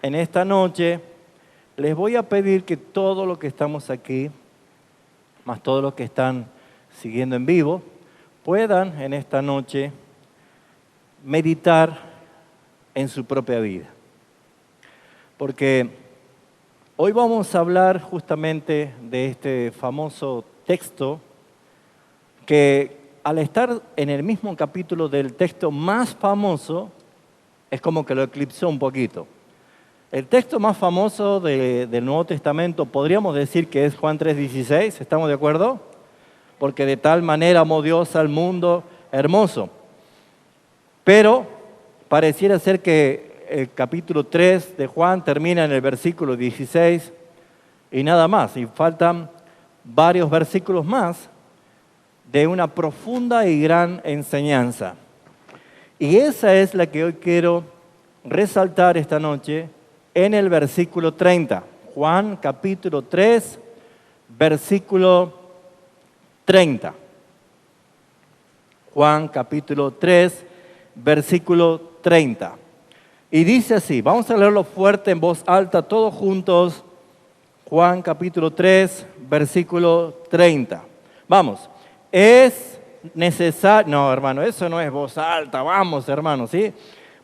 en esta noche les voy a pedir que todos los que estamos aquí, más todos los que están siguiendo en vivo, puedan en esta noche meditar en su propia vida. Porque hoy vamos a hablar justamente de este famoso texto que al estar en el mismo capítulo del texto más famoso, es como que lo eclipsó un poquito. El texto más famoso del Nuevo Testamento podríamos decir que es Juan 3:16, ¿estamos de acuerdo? Porque de tal manera amó Dios al mundo, hermoso. Pero pareciera ser que el capítulo 3 de Juan termina en el versículo 16 y nada más. Y faltan varios versículos más de una profunda y gran enseñanza. Y esa es la que hoy quiero resaltar esta noche en el versículo 30. Juan capítulo 3, versículo 30. Juan capítulo 3, versículo 30. Y dice así, vamos a leerlo fuerte en voz alta, todos juntos. Juan capítulo 3, versículo 30. Vamos, es necesario, no hermano, eso no es voz alta, vamos hermano, ¿sí?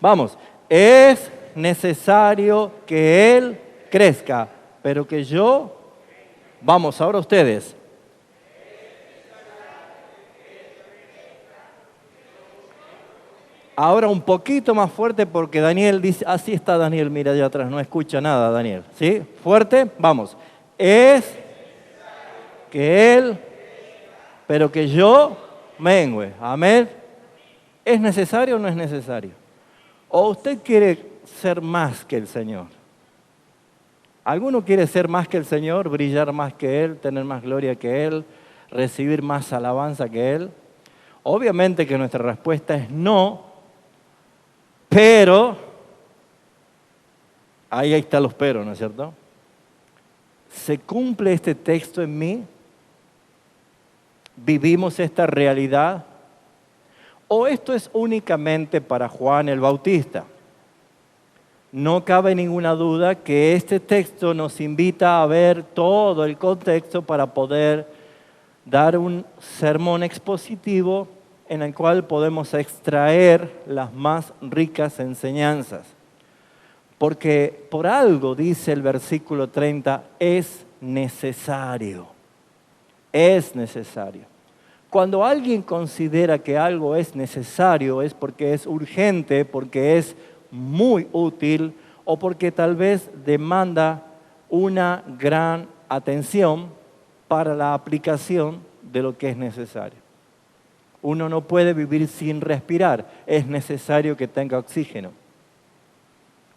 Vamos, es necesario que Él crezca, pero que yo, vamos, ahora ustedes. Ahora un poquito más fuerte porque Daniel dice, así está Daniel, mira allá atrás, no escucha nada Daniel, ¿sí? Fuerte, vamos. Es que Él, pero que yo mengüe, amén. ¿Es necesario o no es necesario? ¿O usted quiere ser más que el Señor? ¿Alguno quiere ser más que el Señor, brillar más que Él, tener más gloria que Él, recibir más alabanza que Él? Obviamente que nuestra respuesta es no. Pero, ahí están los pero, ¿no es cierto? ¿Se cumple este texto en mí? ¿Vivimos esta realidad? ¿O esto es únicamente para Juan el Bautista? No cabe ninguna duda que este texto nos invita a ver todo el contexto para poder dar un sermón expositivo en el cual podemos extraer las más ricas enseñanzas. Porque por algo, dice el versículo 30, es necesario. Es necesario. Cuando alguien considera que algo es necesario es porque es urgente, porque es muy útil o porque tal vez demanda una gran atención para la aplicación de lo que es necesario. Uno no puede vivir sin respirar, es necesario que tenga oxígeno.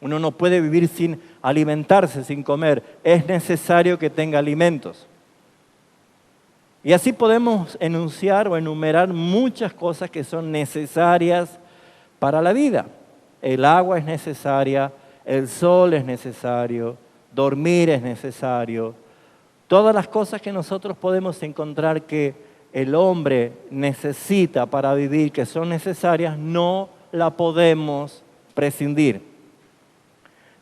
Uno no puede vivir sin alimentarse, sin comer, es necesario que tenga alimentos. Y así podemos enunciar o enumerar muchas cosas que son necesarias para la vida. El agua es necesaria, el sol es necesario, dormir es necesario. Todas las cosas que nosotros podemos encontrar que el hombre necesita para vivir, que son necesarias, no la podemos prescindir.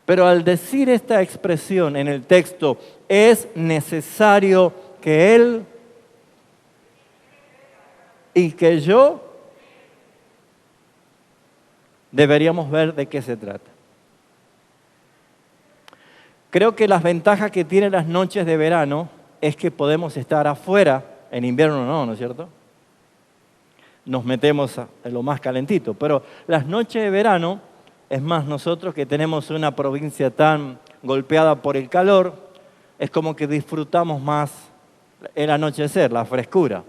Pero al decir esta expresión en el texto, es necesario que Él y que yo, deberíamos ver de qué se trata. Creo que las ventajas que tienen las noches de verano es que podemos estar afuera, en invierno no, ¿no es cierto? Nos metemos en lo más calentito, pero las noches de verano, es más, nosotros que tenemos una provincia tan golpeada por el calor, es como que disfrutamos más el anochecer, la frescura.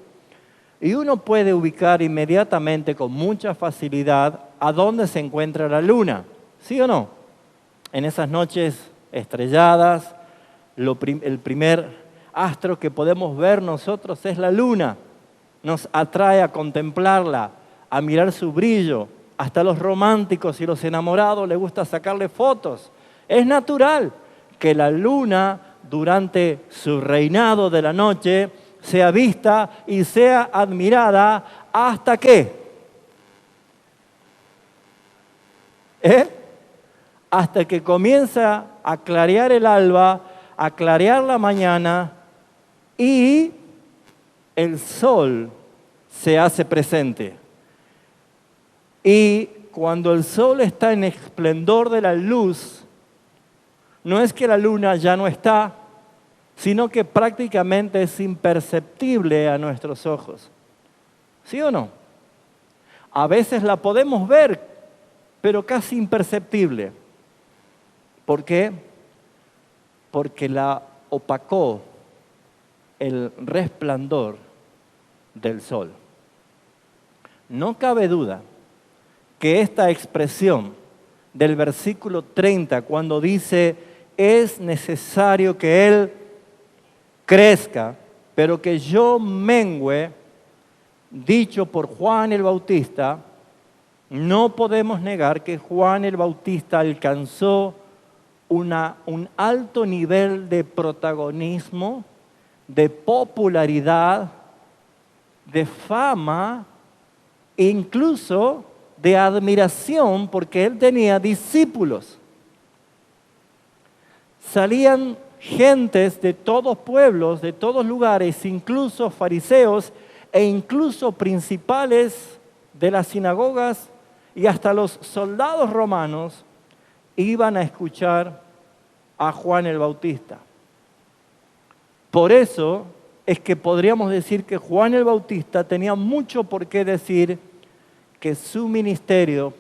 Y uno puede ubicar inmediatamente con mucha facilidad a dónde se encuentra la luna, ¿sí o no? En esas noches estrelladas, el primer astro que podemos ver nosotros es la luna. Nos atrae a contemplarla, a mirar su brillo. Hasta los románticos y los enamorados les gusta sacarle fotos. Es natural que la luna, durante su reinado de la noche, sea vista y sea admirada hasta que hasta que comienza a clarear el alba, a clarear la mañana y el sol se hace presente. Y cuando el sol está en esplendor de la luz, no es que la luna ya no está, sino que prácticamente es imperceptible a nuestros ojos. ¿Sí o no? A veces la podemos ver, pero casi imperceptible. ¿Por qué? Porque la opacó el resplandor del sol. No cabe duda que esta expresión del versículo 30, cuando dice, es necesario que Él crezca, pero que yo mengüe, dicho por Juan el Bautista, no podemos negar que Juan el Bautista alcanzó un alto nivel de protagonismo, de popularidad, de fama, e incluso de admiración, porque él tenía discípulos. Salían gentes de todos pueblos, de todos lugares, incluso fariseos e incluso principales de las sinagogas y hasta los soldados romanos iban a escuchar a Juan el Bautista. Por eso es que podríamos decir que Juan el Bautista tenía mucho por qué decir que su ministerio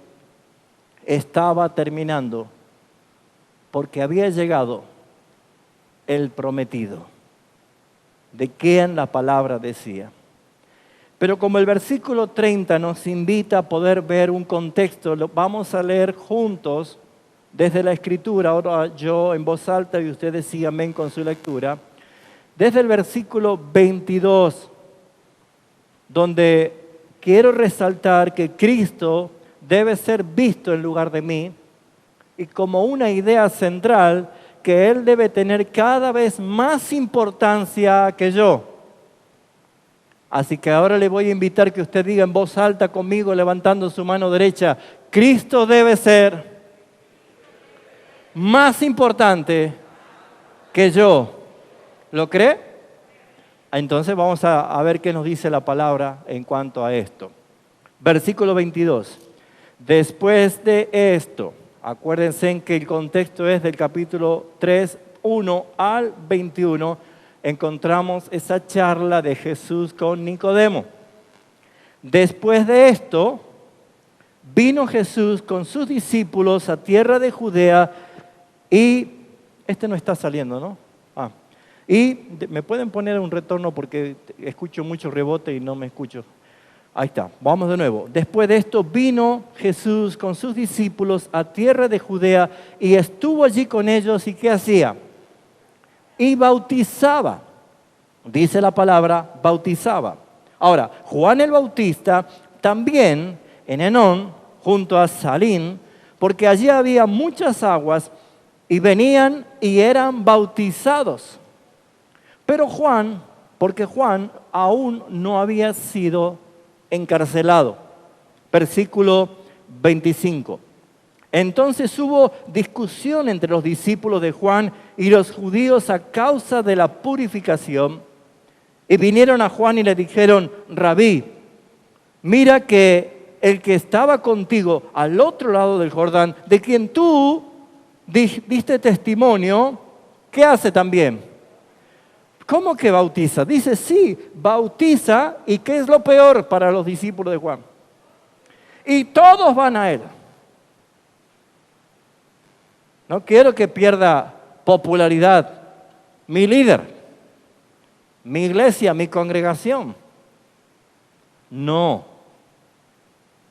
estaba terminando porque había llegado el prometido, de quien la palabra decía. Pero como el versículo 30 nos invita a poder ver un contexto, lo vamos a leer juntos desde la Escritura, ahora yo en voz alta y ustedes sí amén con su lectura, desde el versículo 22, donde quiero resaltar que Cristo debe ser visto en lugar de mí y como una idea central que Él debe tener cada vez más importancia que yo. Así que ahora le voy a invitar que usted diga en voz alta conmigo, levantando su mano derecha, Cristo debe ser más importante que yo. ¿Lo cree? Entonces vamos a ver qué nos dice la palabra en cuanto a esto. Versículo 22. Después de esto, acuérdense en que el contexto es del capítulo 3, 1 al 21, encontramos esa charla de Jesús con Nicodemo. Después de esto, vino Jesús con sus discípulos a tierra de Judea y, no está saliendo, ¿no? Y me pueden poner un retorno porque escucho mucho rebote y no me escucho. Ahí está, vamos de nuevo. Después de esto vino Jesús con sus discípulos a tierra de Judea y estuvo allí con ellos. ¿Y qué hacía? Y bautizaba. Dice la palabra, bautizaba. Ahora, Juan el Bautista también en Enón, junto a Salim, porque allí había muchas aguas y venían y eran bautizados. Pero porque Juan aún no había sido encarcelado. Versículo 25. Entonces hubo discusión entre los discípulos de Juan y los judíos a causa de la purificación. Y vinieron a Juan y le dijeron, Rabí, mira que el que estaba contigo al otro lado del Jordán, de quien tú diste testimonio, ¿qué hace también? ¿Cómo que bautiza? Dice, sí, bautiza. ¿Y qué es lo peor para los discípulos de Juan? Y todos van a él. No quiero que pierda popularidad mi líder, mi iglesia, mi congregación. No.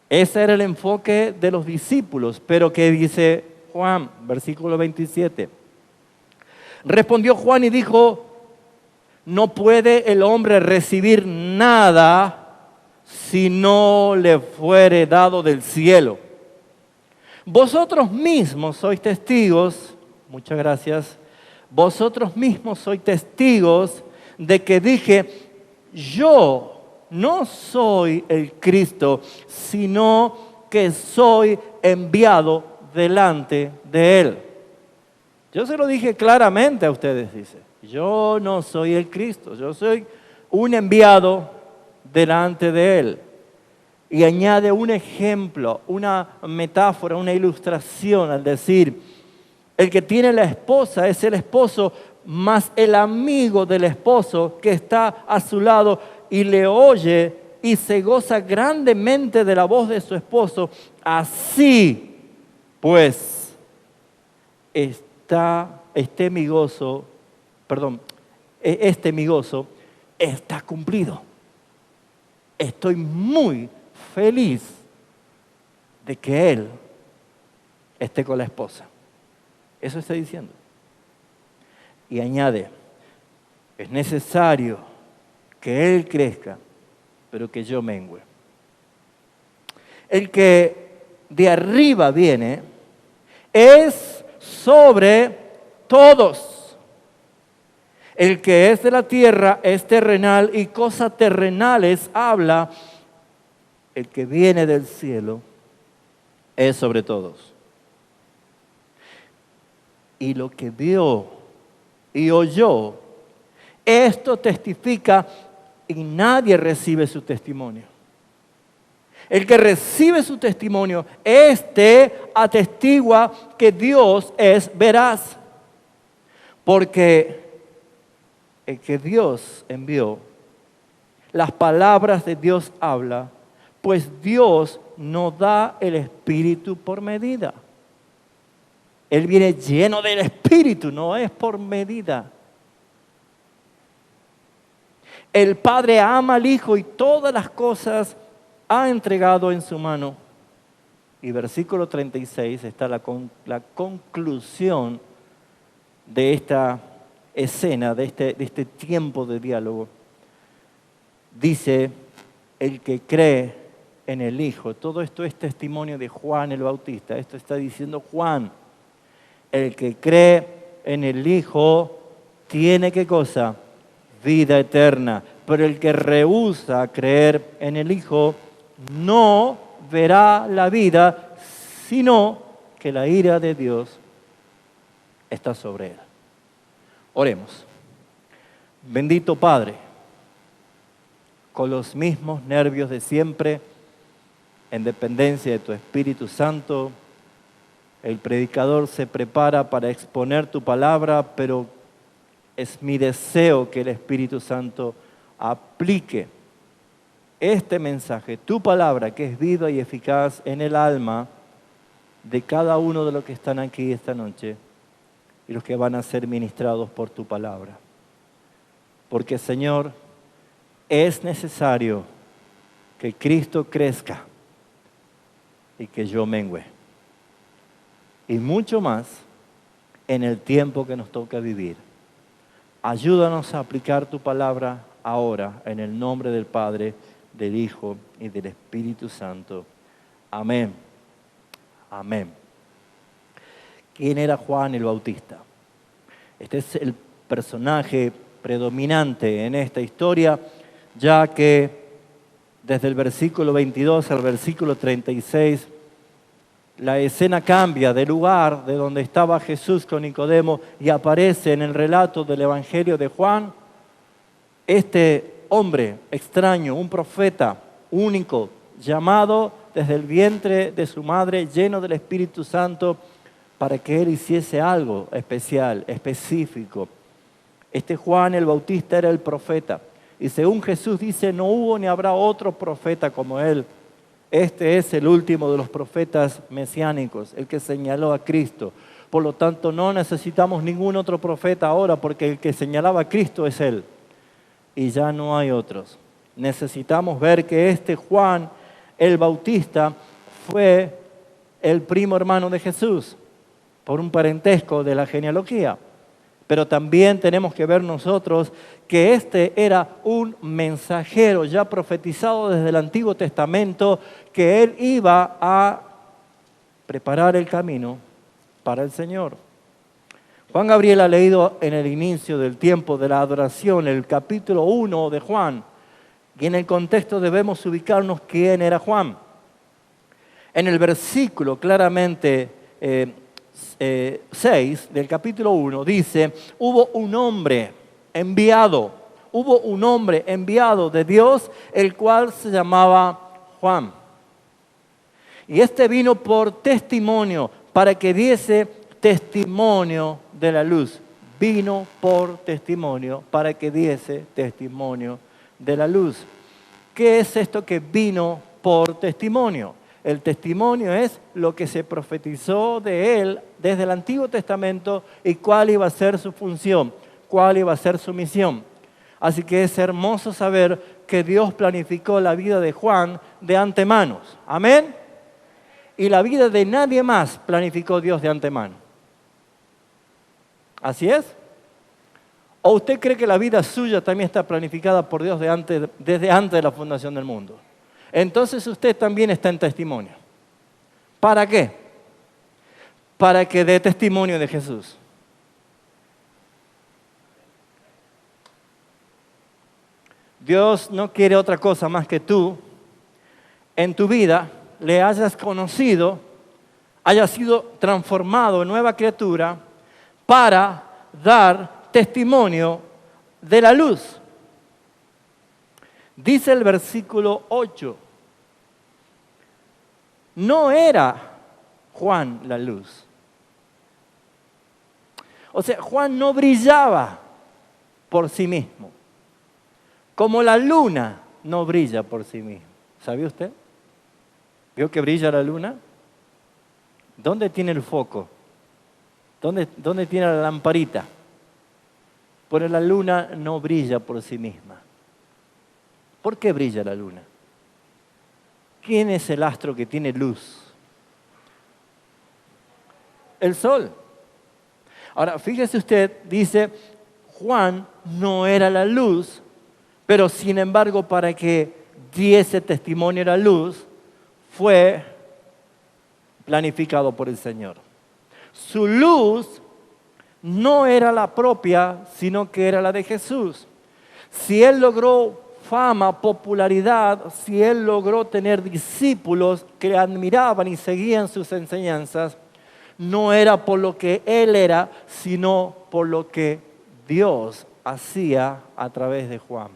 Ese era el enfoque de los discípulos. Pero ¿qué dice Juan? Versículo 27. Respondió Juan y dijo, no puede el hombre recibir nada si no le fuere dado del cielo. Vosotros mismos sois testigos, muchas gracias, vosotros mismos sois testigos de que dije, yo no soy el Cristo, sino que soy enviado delante de Él. Yo se lo dije claramente a ustedes, dice. Yo no soy el Cristo, yo soy un enviado delante de Él. Y añade un ejemplo, una metáfora, una ilustración al decir, el que tiene la esposa es el esposo, más el amigo del esposo que está a su lado y le oye y se goza grandemente de la voz de su esposo. Así, pues, este mi gozo está cumplido. Estoy muy feliz de que él esté con la esposa. Eso está diciendo. Y añade, es necesario que él crezca, pero que yo mengüe. El que de arriba viene es sobre todos. El que es de la tierra es terrenal y cosas terrenales habla. El que viene del cielo es sobre todos. Y lo que vio y oyó, esto testifica y nadie recibe su testimonio. El que recibe su testimonio, atestigua que Dios es veraz. Porque el que Dios envió, las palabras de Dios habla, pues Dios no da el Espíritu por medida. Él viene lleno del Espíritu, no es por medida. El Padre ama al Hijo y todas las cosas ha entregado en su mano. Y versículo 36 está la conclusión de esta escena, de este tiempo de diálogo. Dice, el que cree en el Hijo. Todo esto es testimonio de Juan el Bautista. Esto está diciendo Juan. El que cree en el Hijo tiene, ¿qué cosa? Vida eterna. Pero el que rehúsa creer en el Hijo no verá la vida, sino que la ira de Dios está sobre él. Oremos. Bendito Padre, con los mismos nervios de siempre, en dependencia de tu Espíritu Santo, el predicador se prepara para exponer tu palabra, pero es mi deseo que el Espíritu Santo aplique este mensaje, tu palabra, que es viva y eficaz en el alma de cada uno de los que están aquí esta noche y los que van a ser ministrados por tu palabra. Porque, Señor, es necesario que Cristo crezca y que yo mengüe. Y mucho más en el tiempo que nos toca vivir. Ayúdanos a aplicar tu palabra ahora, en el nombre del Padre, del Hijo y del Espíritu Santo. Amén. Amén. ¿Quién era Juan el Bautista? Este es el personaje predominante en esta historia, ya que desde el versículo 22 al versículo 36, la escena cambia de lugar de donde estaba Jesús con Nicodemo y aparece en el relato del Evangelio de Juan este hombre extraño, un profeta único, llamado desde el vientre de su madre, lleno del Espíritu Santo, para que él hiciese algo especial, específico. Este Juan el Bautista era el profeta. Y según Jesús dice, no hubo ni habrá otro profeta como él. Este es el último de los profetas mesiánicos, el que señaló a Cristo. Por lo tanto, no necesitamos ningún otro profeta ahora, porque el que señalaba a Cristo es él. Y ya no hay otros. Necesitamos ver que este Juan el Bautista fue el primo hermano de Jesús, por un parentesco de la genealogía. Pero también tenemos que ver nosotros que este era un mensajero ya profetizado desde el Antiguo Testamento, que él iba a preparar el camino para el Señor. Juan Gabriel ha leído en el inicio del tiempo de la adoración el capítulo 1 de Juan, y en el contexto debemos ubicarnos quién era Juan. En el versículo claramente 6 del capítulo 1 dice, hubo un hombre enviado de Dios, el cual se llamaba Juan. Y este vino por testimonio, para que diese testimonio de la luz. Vino por testimonio, para que diese testimonio de la luz. ¿Qué es esto que vino por testimonio? El testimonio es lo que se profetizó de él desde el Antiguo Testamento y cuál iba a ser su función, cuál iba a ser su misión. Así que es hermoso saber que Dios planificó la vida de Juan de antemano. ¿Amén? Y la vida de nadie más planificó Dios de antemano. ¿Así es? ¿O usted cree que la vida suya también está planificada por Dios desde antes de la fundación del mundo? Entonces usted también está en testimonio. ¿Para qué? Para que dé testimonio de Jesús. Dios no quiere otra cosa más que tú en tu vida le hayas conocido, hayas sido transformado en nueva criatura para dar testimonio de la luz. Dice el versículo 8, no era Juan la luz. O sea, Juan no brillaba por sí mismo, como la luna no brilla por sí misma. ¿Sabía usted? ¿Vio que brilla la luna? ¿Dónde tiene el foco? ¿Dónde tiene la lamparita? Pero la luna no brilla por sí misma. ¿Por qué brilla la luna? ¿Quién es el astro que tiene luz? El sol. Ahora, fíjese usted, dice, Juan no era la luz, pero sin embargo, para que diese testimonio de la luz, fue planificado por el Señor. Su luz no era la propia, sino que era la de Jesús. Si Él logró fama, popularidad, si Él logró tener discípulos que le admiraban y seguían sus enseñanzas, no era por lo que Él era, sino por lo que Dios hacía a través de Juan.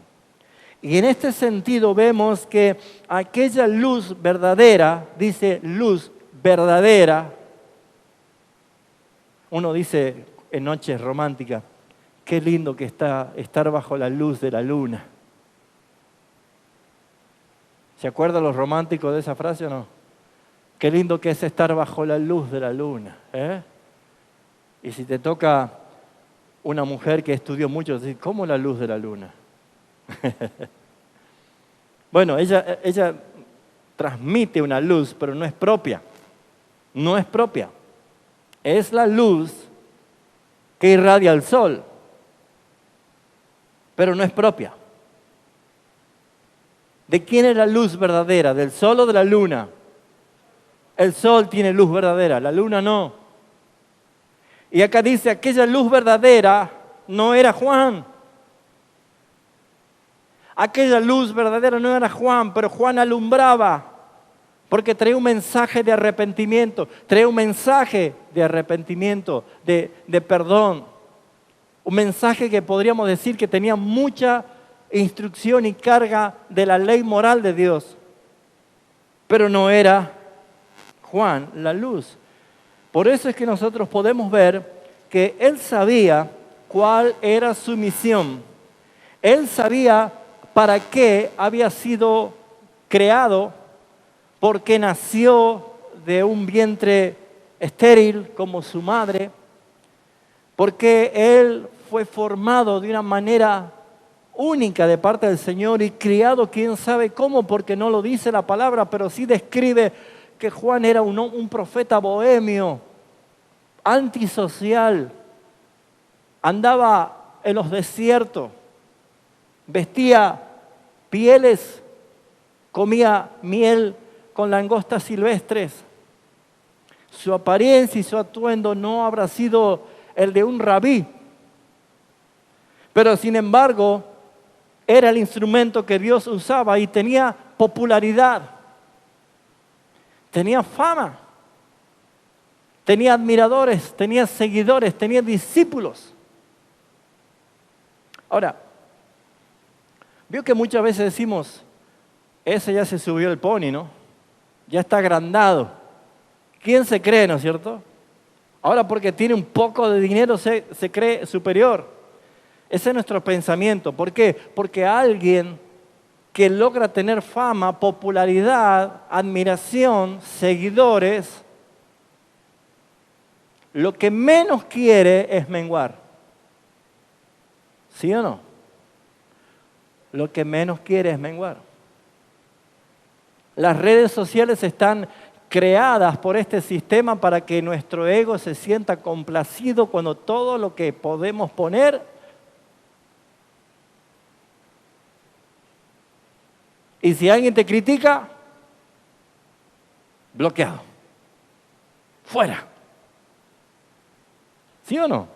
Y en este sentido vemos que aquella luz verdadera, dice luz verdadera, uno dice en noches románticas, qué lindo que está estar bajo la luz de la luna. ¿Se acuerdan los románticos de esa frase o no? Qué lindo que es estar bajo la luz de la luna. Y si te toca una mujer que estudió mucho, decís, ¿cómo la luz de la luna? Bueno, ella transmite una luz, pero no es propia. No es propia. Es la luz que irradia el sol, pero no es propia. ¿De quién es la luz verdadera? ¿Del sol o de la luna? El sol tiene luz verdadera, la luna no. Y acá dice, aquella luz verdadera no era Juan. Aquella luz verdadera no era Juan, pero Juan alumbraba, porque traía un mensaje de arrepentimiento, traía un mensaje de arrepentimiento, de perdón. Un mensaje que podríamos decir que tenía mucha instrucción y carga de la ley moral de Dios. Pero no era Juan la luz. Por eso es que nosotros podemos ver que él sabía cuál era su misión. Él sabía para qué había sido creado, porque nació de un vientre estéril como su madre, porque él fue formado de una manera única de parte del Señor y criado quién sabe cómo, porque no lo dice la palabra, pero sí describe que Juan era un profeta bohemio, antisocial, andaba en los desiertos, vestía pieles, comía miel con langostas silvestres. Su apariencia y su atuendo no habrá sido el de un rabí, pero sin embargo era el instrumento que Dios usaba y tenía popularidad, tenía fama. tenía admiradores, tenía seguidores, tenía discípulos. Ahora, veo que muchas veces decimos, ese ya se subió el pony, ¿no? Ya está agrandado. ¿Quién se cree, no es cierto? Ahora porque tiene un poco de dinero se cree superior. Ese es nuestro pensamiento. ¿Por qué? Porque alguien que logra tener fama, popularidad, admiración, seguidores, lo que menos quiere es menguar. ¿Sí o no? Lo que menos quiere es menguar. Las redes sociales están creadas por este sistema para que nuestro ego se sienta complacido cuando todo lo que podemos poner y si alguien te critica, bloqueado, fuera. ¿Sí o no?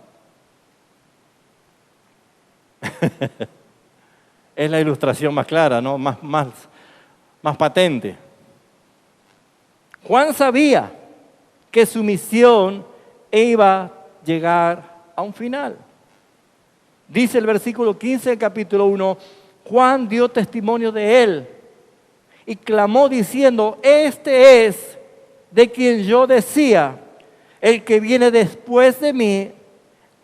Es la ilustración más clara, ¿no? Más patente. Juan sabía que su misión iba a llegar a un final. Dice el versículo 15 del capítulo 1, Juan dio testimonio de él y clamó diciendo, este es de quien yo decía, el que viene después de mí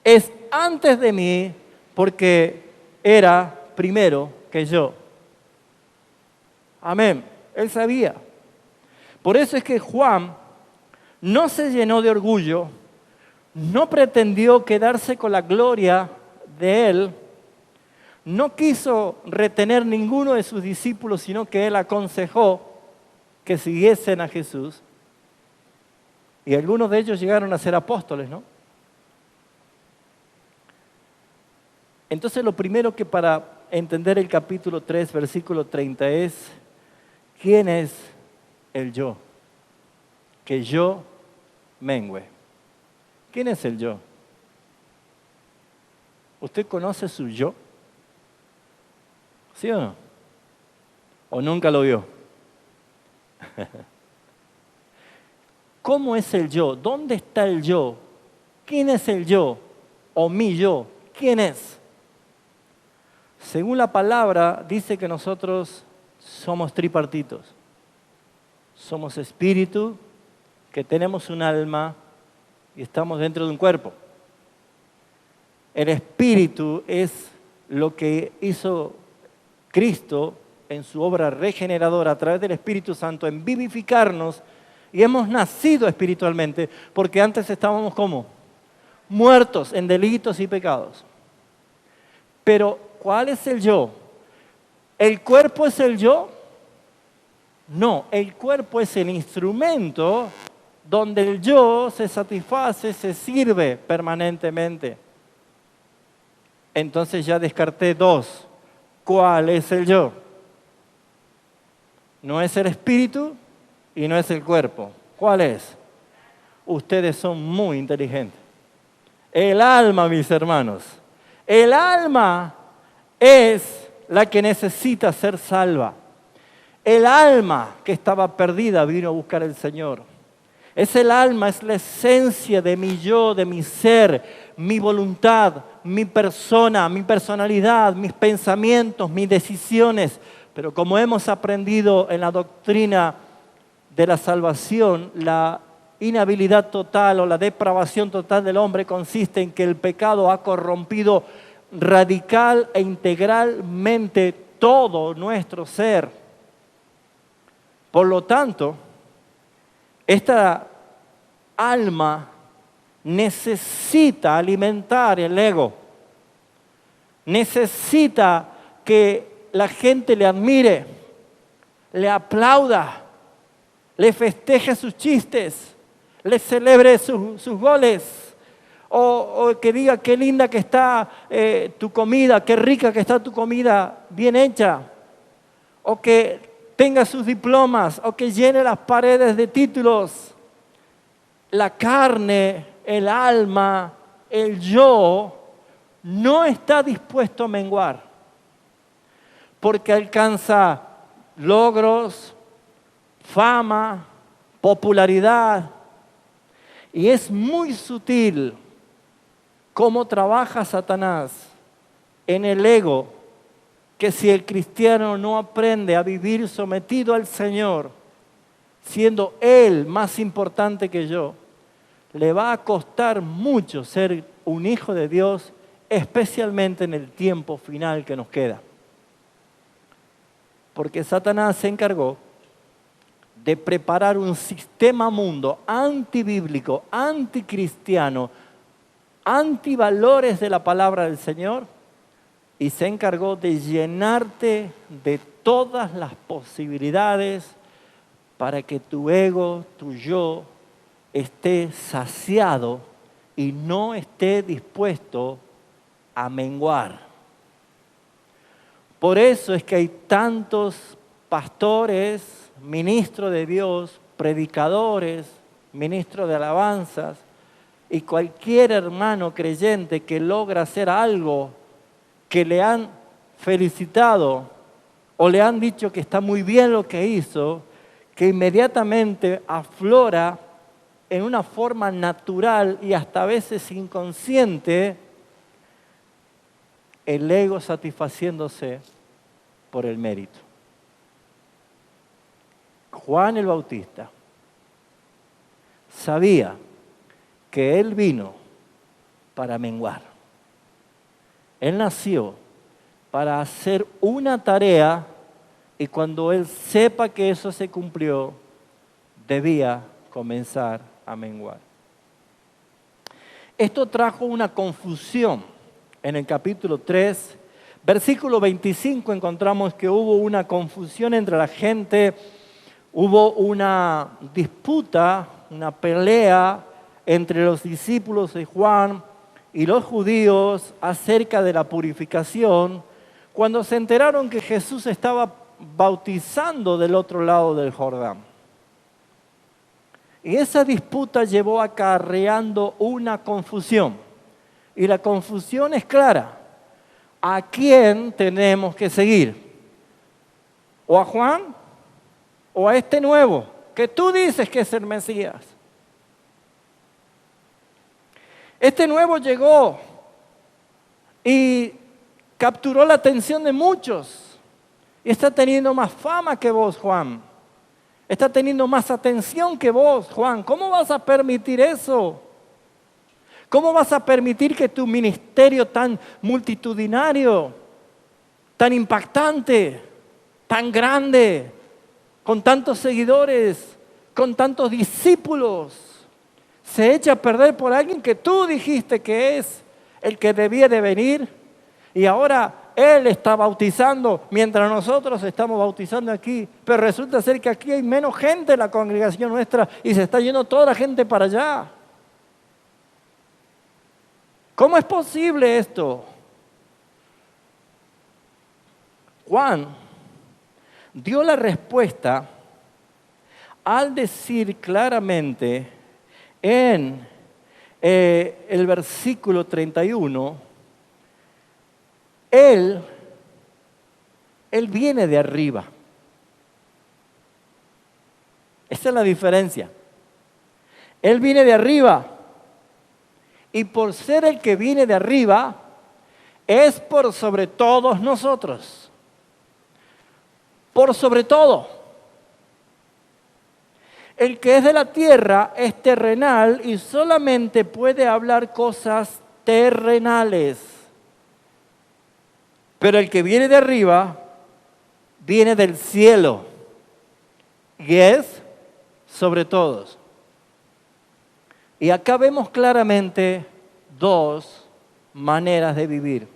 es antes de mí porque era primero que yo. Amén. Él sabía. Por eso es que Juan no se llenó de orgullo, no pretendió quedarse con la gloria de él, no quiso retener ninguno de sus discípulos, sino que él aconsejó que siguiesen a Jesús. Y algunos de ellos llegaron a ser apóstoles, ¿no? Entonces lo primero que para entender el capítulo 3, versículo 30 es, ¿quién es el yo? Que yo mengüe. ¿Quién es el yo? ¿Usted conoce su yo? ¿Sí o no? ¿O nunca lo vio? ¿Cómo es el yo? ¿Dónde está el yo? ¿Quién es el yo? ¿O mi yo? ¿Quién es? Según la palabra, dice que nosotros somos tripartitos. Somos espíritu, que tenemos un alma y estamos dentro de un cuerpo. El espíritu es lo que hizo Cristo en su obra regeneradora a través del Espíritu Santo en vivificarnos y hemos nacido espiritualmente porque antes estábamos ¿cómo? Muertos en delitos y pecados. Pero ¿cuál es el yo? ¿El cuerpo es el yo? No, el cuerpo es el instrumento donde el yo se satisface, se sirve permanentemente. Entonces ya descarté dos. ¿Cuál es el yo? No es el espíritu y no es el cuerpo. ¿Cuál es? Ustedes son muy inteligentes. El alma, mis hermanos. El alma es la que necesita ser salva. El alma que estaba perdida vino a buscar al Señor. Es el alma, es la esencia de mi yo, de mi ser, mi voluntad, mi persona, mi personalidad, mis pensamientos, mis decisiones. Pero como hemos aprendido en la doctrina de la salvación, la inhabilidad total o la depravación total del hombre consiste en que el pecado ha corrompido radical e integralmente todo nuestro ser. Por lo tanto, esta alma necesita alimentar el ego, necesita que la gente le admire, le aplauda, le festeje sus chistes, le celebre sus goles, o que diga qué linda que está tu comida, qué rica que está tu comida, bien hecha, o que tenga sus diplomas, o que llene las paredes de títulos. La carne, el alma, el yo, no está dispuesto a menguar, porque alcanza logros, fama, popularidad, Y es muy sutil cómo trabaja Satanás en el ego, que si el cristiano no aprende a vivir sometido al Señor, siendo Él más importante que yo, le va a costar mucho ser un hijo de Dios, especialmente en el tiempo final que nos queda. Porque Satanás se encargó de preparar un sistema mundo antibíblico, anticristiano, antivalores de la palabra del Señor, y se encargó de llenarte de todas las posibilidades para que tu ego, tu yo, esté saciado y no esté dispuesto a menguar. Por eso es que hay tantos pastores, ministros de Dios, predicadores, ministros de alabanzas, y cualquier hermano creyente que logra hacer algo que le han felicitado o le han dicho que está muy bien lo que hizo, que inmediatamente aflora en una forma natural y hasta a veces inconsciente el ego satisfaciéndose por el mérito. Juan el Bautista sabía que él vino para menguar. Él nació para hacer una tarea y cuando él sepa que eso se cumplió, debía comenzar a menguar. Esto trajo una confusión. En el capítulo 3, versículo 25, encontramos que hubo una confusión entre la gente, hubo una disputa, una pelea entre los discípulos de Juan y los judíos acerca de la purificación, cuando se enteraron que Jesús estaba bautizando del otro lado del Jordán. Y esa disputa llevó acarreando una confusión. Y la confusión es clara. ¿A quién tenemos que seguir? ¿O a Juan? ¿O a este nuevo que tú dices que es el Mesías? Este nuevo llegó y capturó la atención de muchos. Y está teniendo más fama que vos, Juan. Está teniendo más atención que vos, Juan. ¿Cómo vas a permitir eso? ¿Cómo vas a permitir que tu ministerio tan multitudinario, tan impactante, tan grande, con tantos seguidores, con tantos discípulos, se eche a perder por alguien que tú dijiste que es el que debía de venir? Y ahora él está bautizando mientras nosotros estamos bautizando aquí. Pero resulta ser que aquí hay menos gente en la congregación nuestra y se está yendo toda la gente para allá. ¿Cómo es posible esto? Juan dio la respuesta al decir claramente en el versículo 31, Él viene de arriba. Esa es la diferencia. Él viene de arriba. Y por ser el que viene de arriba, es por sobre todos nosotros. Por sobre todo. El que es de la tierra es terrenal y solamente puede hablar cosas terrenales. Pero el que viene de arriba, viene del cielo. Y es sobre todos. Y acá vemos claramente dos maneras de vivir.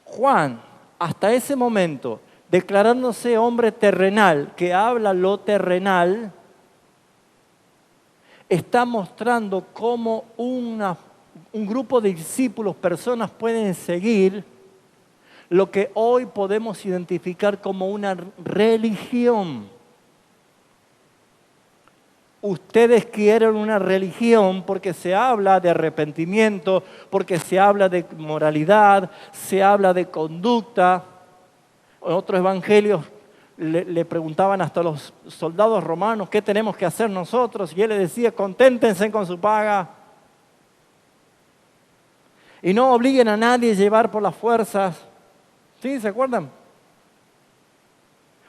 Juan, hasta ese momento, declarándose hombre terrenal, que habla lo terrenal, está mostrando cómo un grupo de discípulos, personas pueden seguir lo que hoy podemos identificar como una religión. Ustedes quieren una religión porque se habla de arrepentimiento, porque se habla de moralidad, se habla de conducta. En otros evangelios le preguntaban hasta los soldados romanos qué tenemos que hacer nosotros, y él les decía, conténtense con su paga. Y no obliguen a nadie a llevar por las fuerzas. ¿Sí? ¿Se acuerdan?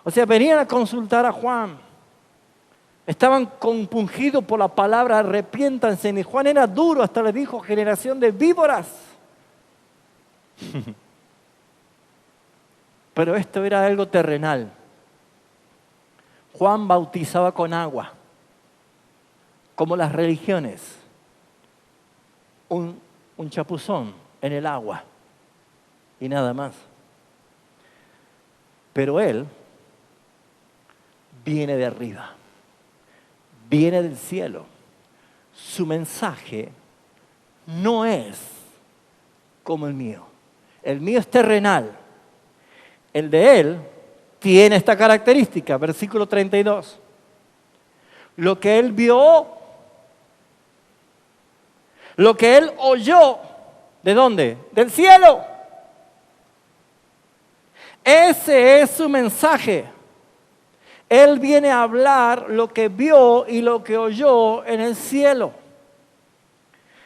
O sea, venían a consultar a Juan. Estaban compungidos por la palabra arrepiéntanse. Y Juan era duro, hasta le dijo generación de víboras. Pero esto era algo terrenal. Juan bautizaba con agua, como las religiones. Un chapuzón en el agua y nada más. Pero él viene de arriba, viene del cielo. Su mensaje no es como el mío. El mío es terrenal. El de él tiene esta característica, versículo 32. Lo que él vio, lo que él oyó, ¿de dónde? Del cielo. Ese es su mensaje. Él viene a hablar lo que vio y lo que oyó en el cielo.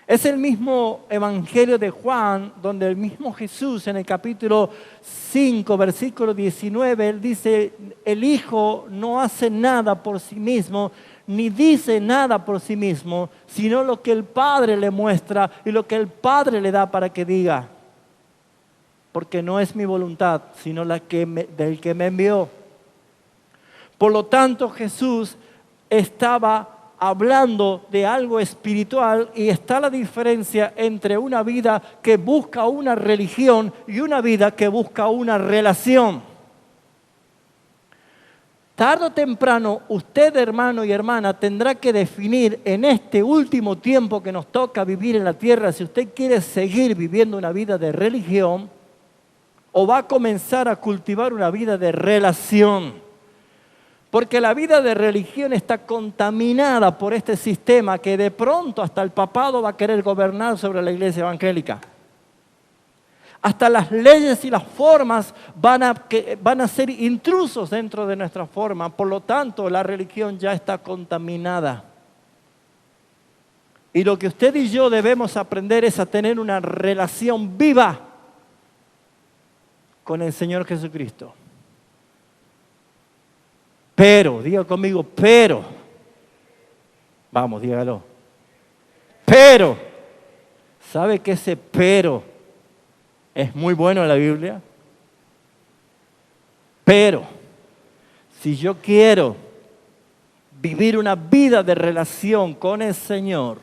Es el mismo Evangelio de Juan, donde el mismo Jesús en el capítulo 5, versículo 19, él dice, el Hijo no hace nada por sí mismo, ni dice nada por sí mismo, sino lo que el Padre le muestra y lo que el Padre le da para que diga. Porque no es mi voluntad, sino la del que me envió. Por lo tanto, Jesús estaba hablando de algo espiritual, y está la diferencia entre una vida que busca una religión y una vida que busca una relación. Tarde o temprano, usted, hermano y hermana, tendrá que definir en este último tiempo que nos toca vivir en la tierra, si usted quiere seguir viviendo una vida de religión o va a comenzar a cultivar una vida de relación. Porque la vida de religión está contaminada por este sistema que de pronto hasta el papado va a querer gobernar sobre la iglesia evangélica. Hasta las leyes y las formas van a ser intrusos dentro de nuestra forma. Por lo tanto, la religión ya está contaminada. Y lo que usted y yo debemos aprender es a tener una relación viva con el Señor Jesucristo. Pero, diga conmigo, pero. Vamos, dígalo. Pero, ¿sabe que ese pero es muy bueno en la Biblia? Pero, si yo quiero vivir una vida de relación con el Señor,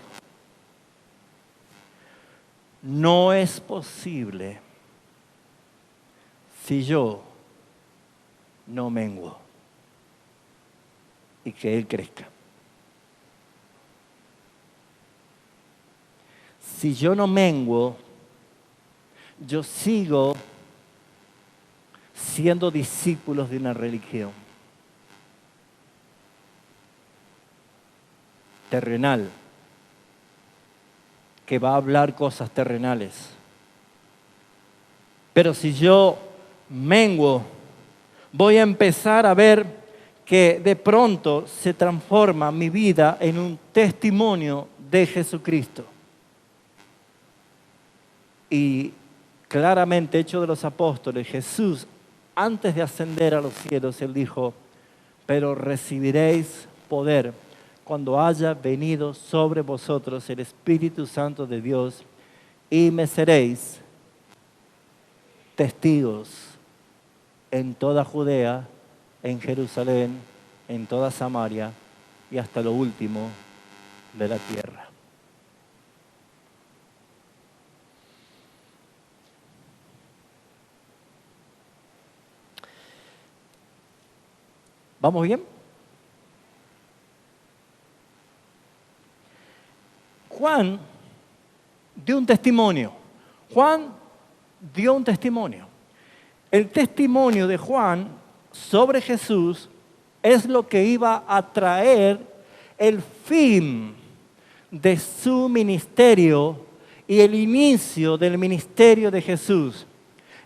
no es posible si yo no menguo y que Él crezca. Si yo no menguo, yo sigo siendo discípulos de una religión terrenal, que va a hablar cosas terrenales. Pero si yo menguo, voy a empezar a ver que de pronto se transforma mi vida en un testimonio de Jesucristo. Y claramente, Hechos de los Apóstoles, Jesús, antes de ascender a los cielos, Él dijo, pero recibiréis poder cuando haya venido sobre vosotros el Espíritu Santo de Dios, y me seréis testigos en toda Judea, en Jerusalén, en toda Samaria y hasta lo último de la tierra. ¿Vamos bien? Juan dio un testimonio. Juan dio un testimonio. El testimonio de Juan sobre Jesús es lo que iba a traer el fin de su ministerio y el inicio del ministerio de Jesús.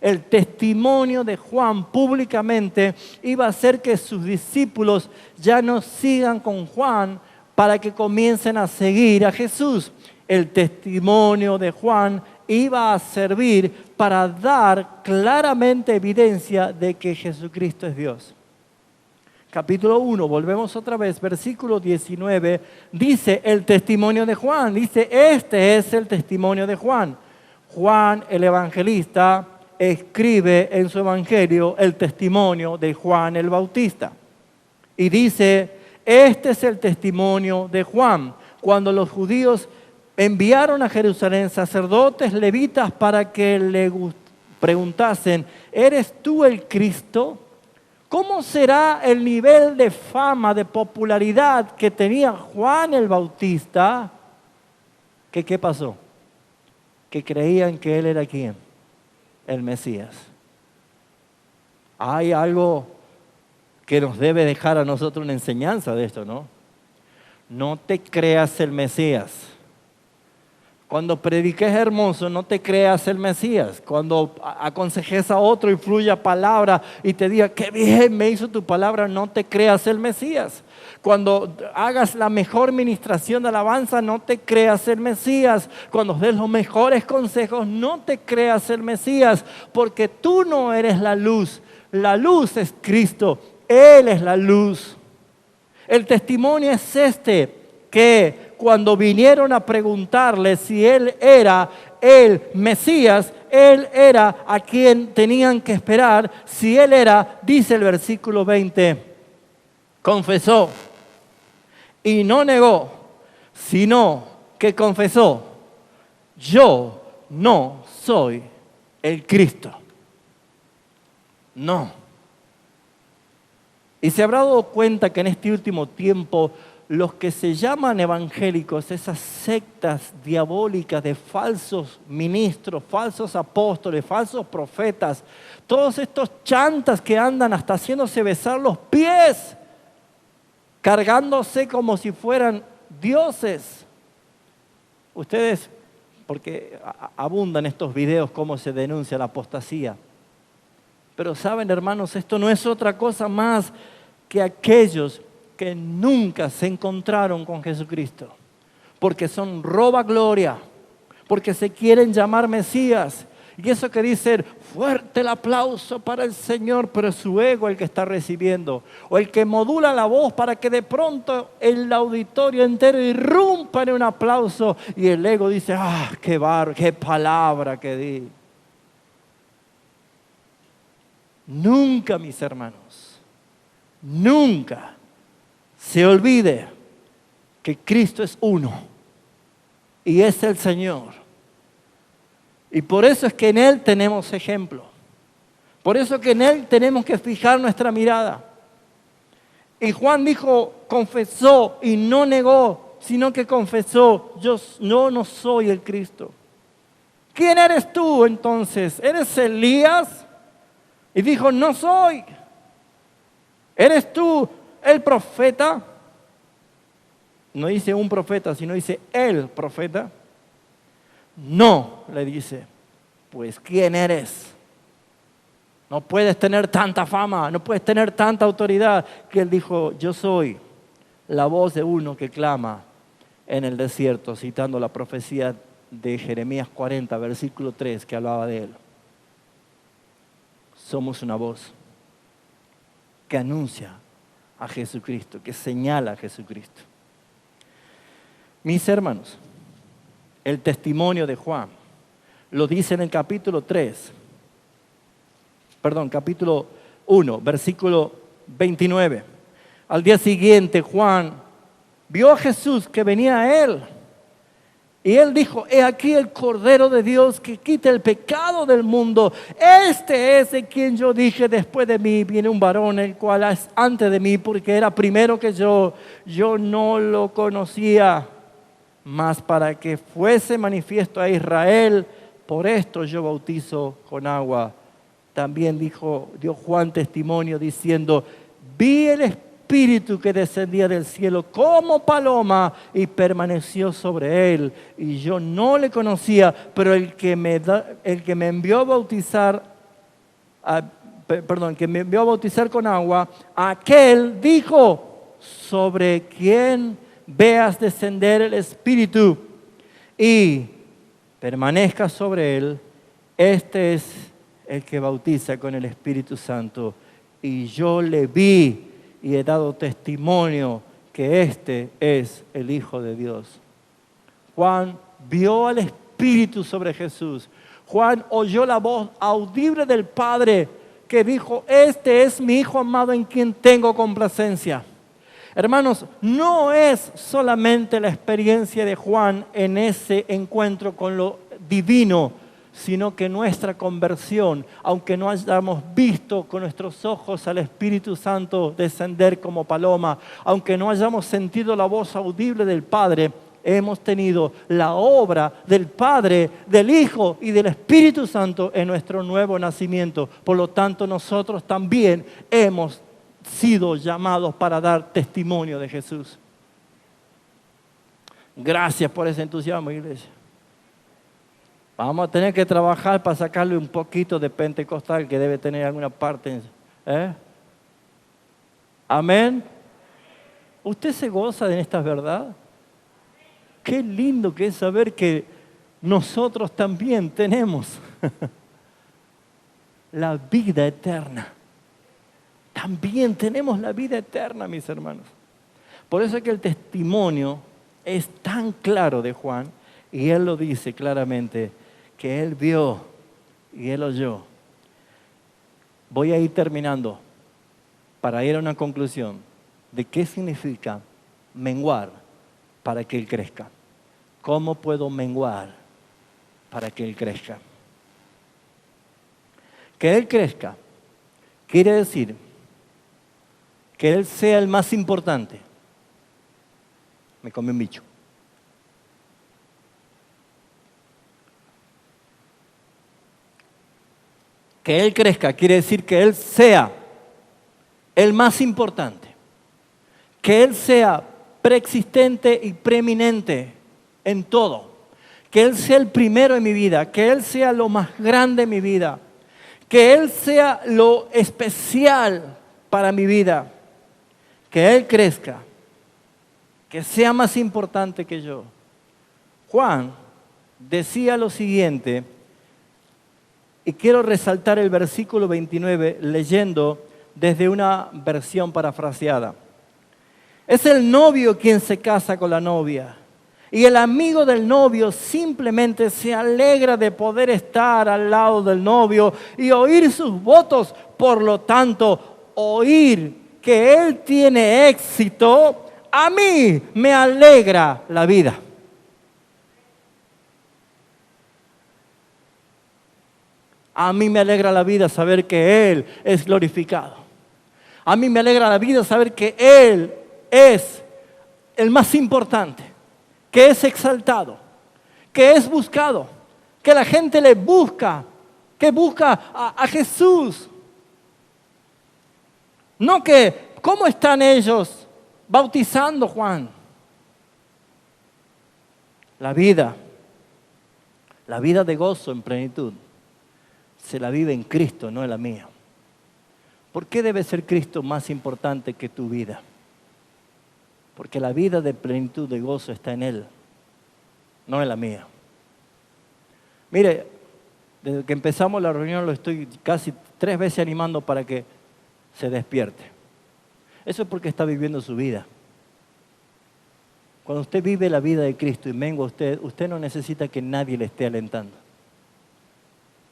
El testimonio de Juan públicamente iba a hacer que sus discípulos ya no sigan con Juan para que comiencen a seguir a Jesús. El testimonio de Juan iba a servir para dar claramente evidencia de que Jesucristo es Dios. Capítulo 1, volvemos otra vez, versículo 19, dice el testimonio de Juan, dice, este es el testimonio de Juan. Juan el evangelista escribe en su evangelio el testimonio de Juan el Bautista. Y dice, este es el testimonio de Juan. Cuando los judíos enviaron a Jerusalén sacerdotes levitas para que le preguntasen, ¿eres tú el Cristo? ¿Cómo será el nivel de fama, de popularidad que tenía Juan el Bautista? ¿Qué pasó? Que creían que él era ¿quién? El Mesías. Hay algo que nos debe dejar a nosotros una enseñanza de esto, ¿no? No te creas el Mesías. Cuando prediques hermoso, no te creas el Mesías. Cuando aconsejes a otro y fluya palabra y te diga, qué bien me hizo tu palabra, no te creas el Mesías. Cuando hagas la mejor ministración de alabanza, no te creas el Mesías. Cuando des los mejores consejos, no te creas el Mesías. Porque tú no eres la luz es Cristo. Él es la luz. El testimonio es que cuando vinieron a preguntarle si él era el Mesías, él era a quien tenían que esperar. Si él era, dice el versículo 20, confesó y no negó, sino que confesó, yo no soy el Cristo. No. Y se habrá dado cuenta que en este último tiempo los que se llaman evangélicos, esas sectas diabólicas de falsos ministros, falsos apóstoles, falsos profetas, todos estos chantas que andan hasta haciéndose besar los pies, cargándose como si fueran dioses. Ustedes, porque abundan estos videos cómo se denuncia la apostasía. Pero saben, hermanos, esto no es otra cosa más que aquellos que nunca se encontraron con Jesucristo, porque son robagloria, porque se quieren llamar Mesías. Y eso que dicen, fuerte el aplauso para el Señor, pero es su ego el que está recibiendo. O el que modula la voz para que de pronto el auditorio entero irrumpa en un aplauso y el ego dice, qué palabra que di. Nunca, mis hermanos, nunca se olvide que Cristo es uno y es el Señor. Y por eso es que en Él tenemos ejemplo. Por eso es que en Él tenemos que fijar nuestra mirada. Y Juan dijo, confesó y no negó, sino que confesó, yo no soy el Cristo. ¿Quién eres tú entonces? ¿Eres Elías? Y dijo, no soy. ¿Eres tú el profeta? No dice un profeta, sino dice el profeta. No, le dice, pues ¿quién eres? No puedes tener tanta fama, no puedes tener tanta autoridad. Que él dijo, yo soy la voz de uno que clama en el desierto, citando la profecía de Jeremías 40, versículo 3, que hablaba de él. Somos una voz que anuncia a Jesucristo, que señala a Jesucristo. Mis hermanos, el testimonio de Juan lo dice en el capítulo 1, versículo 29. Al día siguiente Juan vio a Jesús que venía a él. Y él dijo, he aquí el Cordero de Dios que quita el pecado del mundo. Este es de quien yo dije, después de mí viene un varón, el cual es antes de mí, porque era primero que yo no lo conocía. Mas para que fuese manifiesto a Israel, por esto yo bautizo con agua. También dio Juan testimonio diciendo, vi el Espíritu que descendía del cielo como paloma y permaneció sobre él. Y yo no le conocía, pero el que me envió a bautizar que me envió a bautizar con agua, aquel dijo, sobre quien veas descender el Espíritu y permanezca sobre él, este es el que bautiza con el Espíritu Santo. Y yo le vi y he dado testimonio que este es el Hijo de Dios. Juan vio al Espíritu sobre Jesús. Juan oyó la voz audible del Padre que dijo, este es mi Hijo amado en quien tengo complacencia. Hermanos, no es solamente la experiencia de Juan en ese encuentro con lo divino, sino que nuestra conversión, aunque no hayamos visto con nuestros ojos al Espíritu Santo descender como paloma, aunque no hayamos sentido la voz audible del Padre, hemos tenido la obra del Padre, del Hijo y del Espíritu Santo en nuestro nuevo nacimiento. Por lo tanto, nosotros también hemos sido llamados para dar testimonio de Jesús. Gracias por ese entusiasmo, iglesia. Vamos a tener que trabajar para sacarle un poquito de pentecostal que debe tener alguna parte. Amén. ¿Usted se goza de esta verdad? Qué lindo que es saber que nosotros también tenemos la vida eterna. También tenemos la vida eterna, mis hermanos. Por eso es que el testimonio es tan claro de Juan, y él lo dice claramente, que él vio y él oyó. Voy a ir terminando para ir a una conclusión de qué significa menguar para que él crezca. ¿Cómo puedo menguar para que él crezca? Que él crezca quiere decir que él sea el más importante. Me comí un bicho. Que él crezca quiere decir que él sea el más importante. Que él sea preexistente y preeminente en todo. Que él sea el primero en mi vida. Que él sea lo más grande en mi vida. Que él sea lo especial para mi vida. Que él crezca. Que sea más importante que yo. Juan decía lo siguiente, y quiero resaltar el versículo 29 leyendo desde una versión parafraseada. Es el novio quien se casa con la novia. Y el amigo del novio simplemente se alegra de poder estar al lado del novio y oír sus votos. Por lo tanto, oír que él tiene éxito, a mí me alegra la vida. A mí me alegra la vida saber que Él es glorificado. A mí me alegra la vida saber que Él es el más importante, que es exaltado, que es buscado, que la gente le busca, que busca a Jesús. No que, ¿cómo están ellos bautizando, Juan? La vida de gozo en plenitud, se la vive en Cristo, no en la mía. ¿Por qué debe ser Cristo más importante que tu vida? Porque la vida de plenitud, de gozo está en Él, no en la mía. Mire, desde que empezamos la reunión lo estoy casi 3 veces animando para que se despierte. Eso es porque está viviendo su vida. Cuando usted vive la vida de Cristo y mengua usted no necesita que nadie le esté alentando.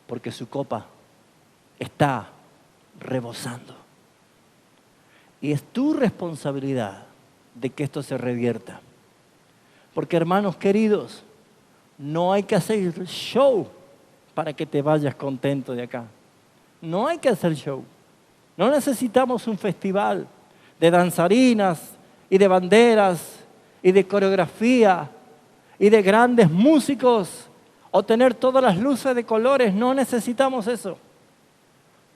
Porque su copa está rebosando. Y es tu responsabilidad de que esto se revierta. Porque, hermanos queridos, no hay que hacer show para que te vayas contento de acá. No hay que hacer show. No necesitamos un festival de danzarinas y de banderas y de coreografía y de grandes músicos o tener todas las luces de colores. No necesitamos eso.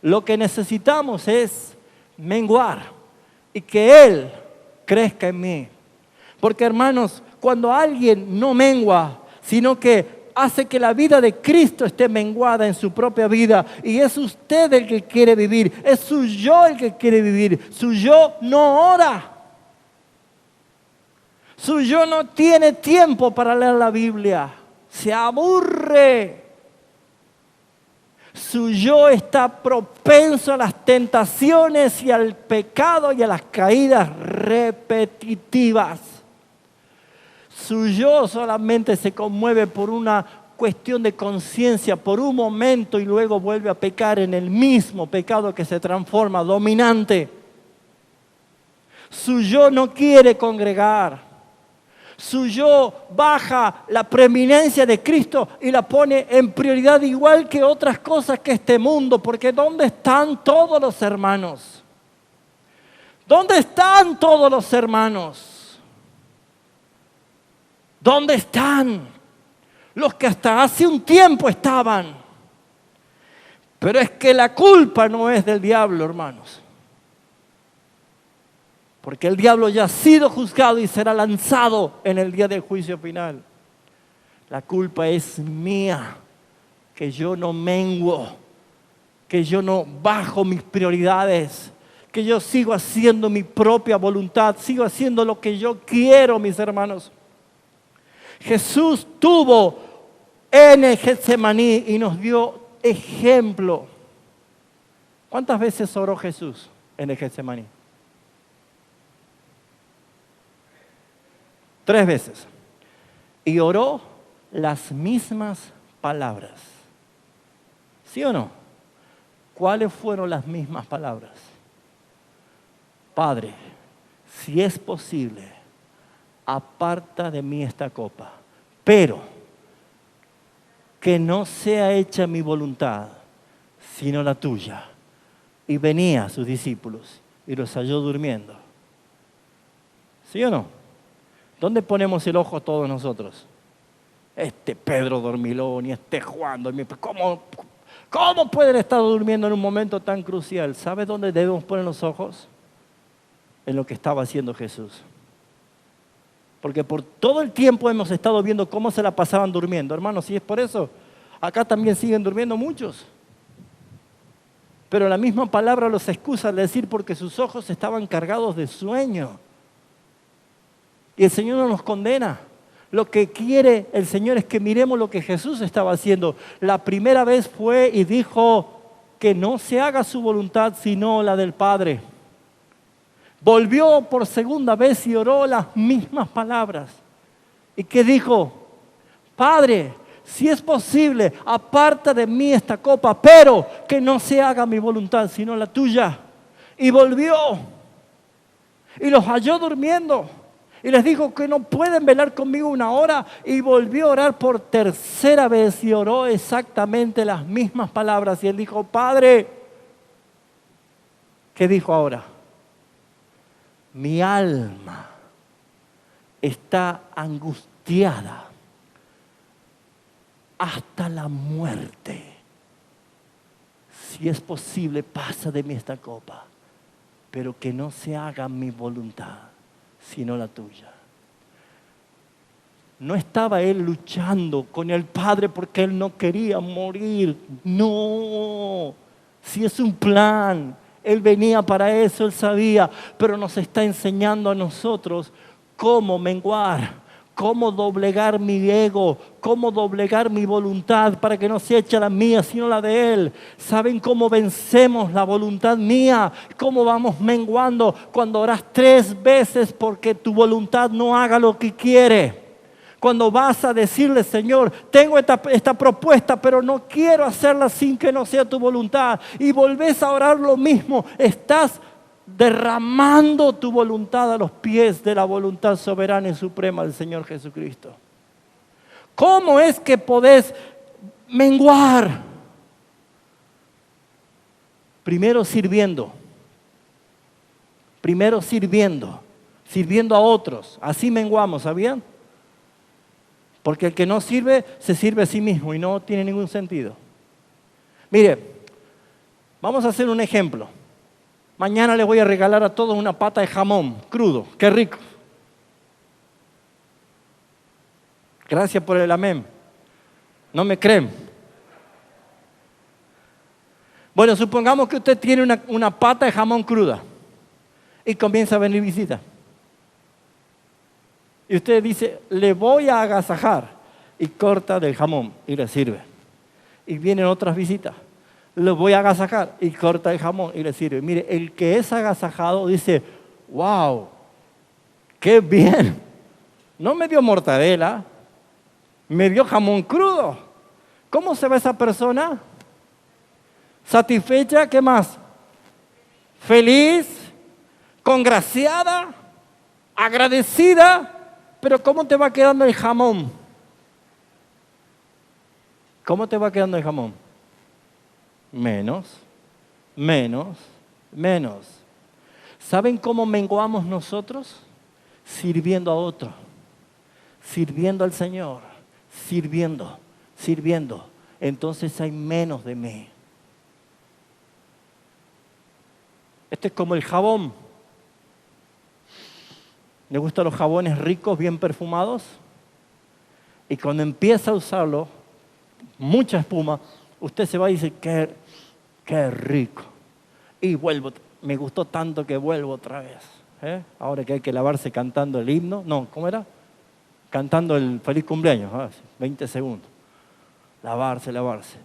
Lo que necesitamos es menguar y que Él crezca en mí. Porque, hermanos, cuando alguien no mengua, sino que hace que la vida de Cristo esté menguada en su propia vida. Y es usted el que quiere vivir, es su yo el que quiere vivir. Su yo no ora. Su yo no tiene tiempo para leer la Biblia. Se aburre. Su yo está propenso a las tentaciones y al pecado y a las caídas repetitivas. Su yo solamente se conmueve por una cuestión de conciencia, por un momento, y luego vuelve a pecar en el mismo pecado que se transforma dominante. Su yo no quiere congregar. Su yo baja la preeminencia de Cristo y la pone en prioridad igual que otras cosas que este mundo. Porque ¿dónde están todos los hermanos? ¿Dónde están todos los hermanos? ¿Dónde están los que hasta hace un tiempo estaban? Pero es que la culpa no es del diablo, hermanos. Porque el diablo ya ha sido juzgado y será lanzado en el día del juicio final. La culpa es mía, que yo no menguo, que yo no bajo mis prioridades, que yo sigo haciendo mi propia voluntad, sigo haciendo lo que yo quiero, mis hermanos. Jesús tuvo en el Getsemaní y nos dio ejemplo. ¿Cuántas veces oró Jesús en el Getsemaní? 3 veces. Y oró las mismas palabras. ¿Sí o no? ¿Cuáles fueron las mismas palabras? Padre, si es posible, aparta de mí esta copa, pero que no sea hecha mi voluntad, sino la tuya. Y venía a sus discípulos y los halló durmiendo. ¿Sí o no? ¿Dónde ponemos el ojo todos nosotros? Este Pedro dormilón y este Juan dormilón. ¿Cómo pueden estar durmiendo en un momento tan crucial? ¿Sabes dónde debemos poner los ojos? En lo que estaba haciendo Jesús. Porque por todo el tiempo hemos estado viendo cómo se la pasaban durmiendo. Hermanos, si es por eso, acá también siguen durmiendo muchos. Pero la misma palabra los excusa al decir porque sus ojos estaban cargados de sueño. Y el Señor no nos condena. Lo que quiere el Señor es que miremos lo que Jesús estaba haciendo. La primera vez fue y dijo que no se haga su voluntad sino la del Padre. Volvió por segunda vez y oró las mismas palabras. ¿Y qué dijo? Padre, si es posible, aparta de mí esta copa, pero que no se haga mi voluntad sino la tuya. Y volvió y los halló durmiendo. Y les dijo que no pueden velar conmigo 1 hora. Y volvió a orar por tercera vez y oró exactamente las mismas palabras. Y él dijo, Padre, ¿qué dijo ahora? Mi alma está angustiada hasta la muerte. Si es posible, pasa de mí esta copa, pero que no se haga mi voluntad sino la tuya. No estaba él luchando con el Padre porque él no quería morir. No, si es un plan, él venía para eso, él sabía, pero nos está enseñando a nosotros cómo menguar, cómo doblegar mi ego, cómo doblegar mi voluntad para que no sea hecha la mía, sino la de Él. ¿Saben cómo vencemos la voluntad mía? ¿Cómo vamos menguando? Cuando orás 3 veces porque tu voluntad no haga lo que quiere. Cuando vas a decirle, Señor, tengo esta propuesta, pero no quiero hacerla sin que no sea tu voluntad. Y volvés a orar lo mismo. Estás derramando tu voluntad a los pies de la voluntad soberana y suprema del Señor Jesucristo. ¿Cómo es que podés menguar? Primero sirviendo a otros. Así menguamos, ¿sabían? Porque el que no sirve, se sirve a sí mismo y no tiene ningún sentido. Mire, vamos a hacer un ejemplo. Mañana les voy a regalar a todos una pata de jamón crudo. ¡Qué rico! Gracias por el amén. ¿No me creen? Bueno, supongamos que usted tiene una pata de jamón cruda y comienza a venir visita. Y usted dice, le voy a agasajar, y corta del jamón y le sirve. Y vienen otras visitas. Le voy a agasajar y corta el jamón y le sirve. Mire, el que es agasajado dice, wow, qué bien. No me dio mortadela, me dio jamón crudo. ¿Cómo se ve esa persona? ¿Satisfecha? ¿Qué más? Feliz, congraciada, agradecida. Pero ¿cómo te va quedando el jamón? ¿Cómo te va quedando el jamón? Menos, menos, menos. ¿Saben cómo menguamos nosotros? Sirviendo a otro, sirviendo al Señor, sirviendo, sirviendo. Entonces hay menos de mí. Este es como el jabón. ¿Le gustan los jabones ricos, bien perfumados? Y cuando empieza a usarlo, mucha espuma, usted se va y dice, qué rico. Y vuelvo, me gustó tanto que vuelvo otra vez. Ahora que hay que lavarse cantando el himno, no, ¿cómo era? Cantando el feliz cumpleaños, 20 segundos. Lavarse, lavarse.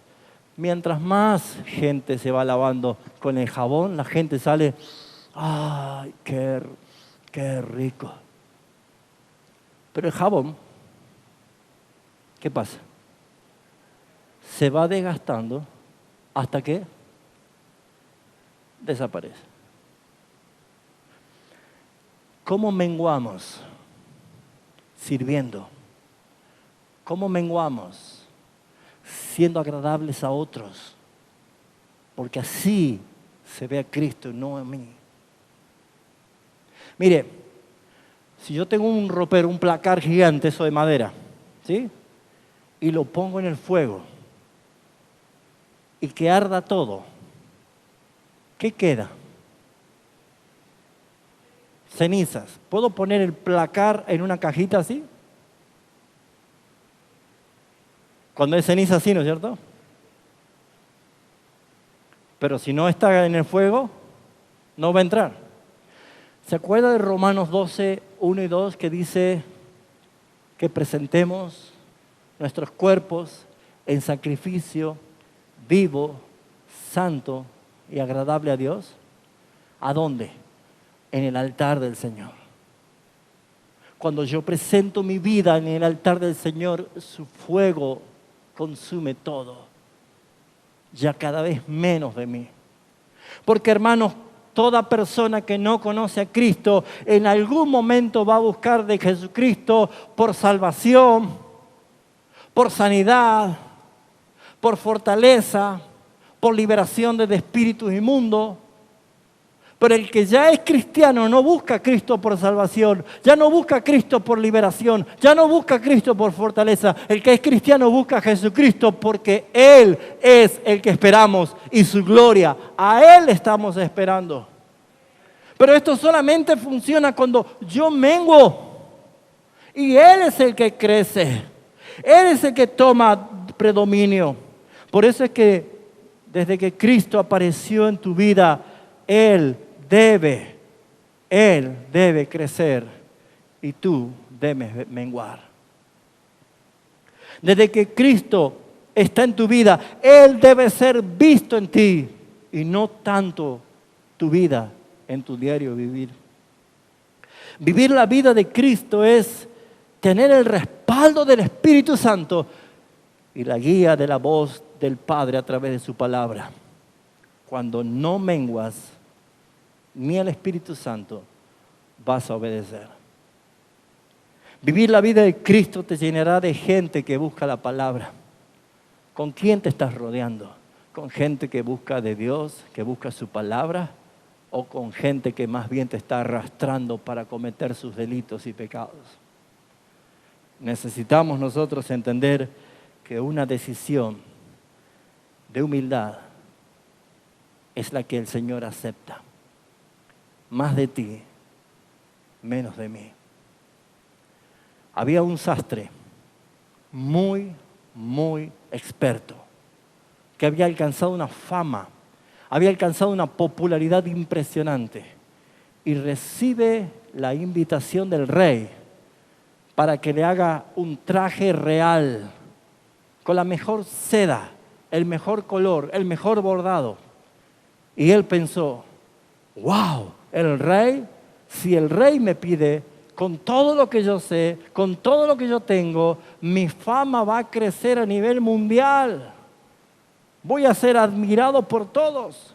Mientras más gente se va lavando con el jabón, la gente sale, ¡ay, qué rico! Pero el jabón, ¿qué pasa? Se va desgastando hasta que desaparece. ¿Cómo menguamos? Sirviendo. ¿Cómo menguamos? Siendo agradables a otros. Porque así se ve a Cristo y no a mí. Mire, si yo tengo un ropero, un placar gigante, eso de madera, ¿sí? Y lo pongo en el fuego y que arda todo, ¿qué queda? Cenizas. ¿Puedo poner el placar en una cajita así? Cuando hay ceniza así, ¿no es cierto? Pero si no está en el fuego, no va a entrar. ¿Se acuerda de Romanos 12, 1 y 2 que dice que presentemos nuestros cuerpos en sacrificio vivo, santo y agradable a Dios? ¿A dónde? En el altar del Señor. Cuando yo presento mi vida en el altar del Señor, su fuego consume todo. Ya cada vez menos de mí. Porque, hermanos, toda persona que no conoce a Cristo en algún momento va a buscar de Jesucristo por salvación, por sanidad, por fortaleza, por liberación de espíritus inmundos. Pero el que ya es cristiano no busca a Cristo por salvación, ya no busca a Cristo por liberación, ya no busca a Cristo por fortaleza. El que es cristiano busca a Jesucristo porque Él es el que esperamos y su gloria, a Él estamos esperando. Pero esto solamente funciona cuando yo menguo y Él es el que crece, Él es el que toma predominio. Por eso es que desde que Cristo apareció en tu vida, Él debe crecer y tú debes menguar. Desde que Cristo está en tu vida, Él debe ser visto en ti y no tanto tu vida en tu diario vivir. Vivir la vida de Cristo es tener el respaldo del Espíritu Santo y la guía de la voz del Padre a través de su palabra. Cuando no menguas ni el Espíritu Santo, vas a obedecer. Vivir la vida de Cristo te llenará de gente que busca la palabra. ¿Con quién te estás rodeando? ¿Con gente que busca de Dios, que busca su palabra? ¿O con gente que más bien te está arrastrando para cometer sus delitos y pecados? Necesitamos nosotros entender que una decisión de humildad es la que el Señor acepta. Más de ti, menos de mí. Había un sastre muy, muy experto, que había alcanzado una fama, había alcanzado una popularidad impresionante, y recibe la invitación del rey para que le haga un traje real, con la mejor seda, el mejor color, el mejor bordado. Y él pensó, wow, si el rey me pide, con todo lo que yo sé, con todo lo que yo tengo, mi fama va a crecer a nivel mundial. Voy a ser admirado por todos.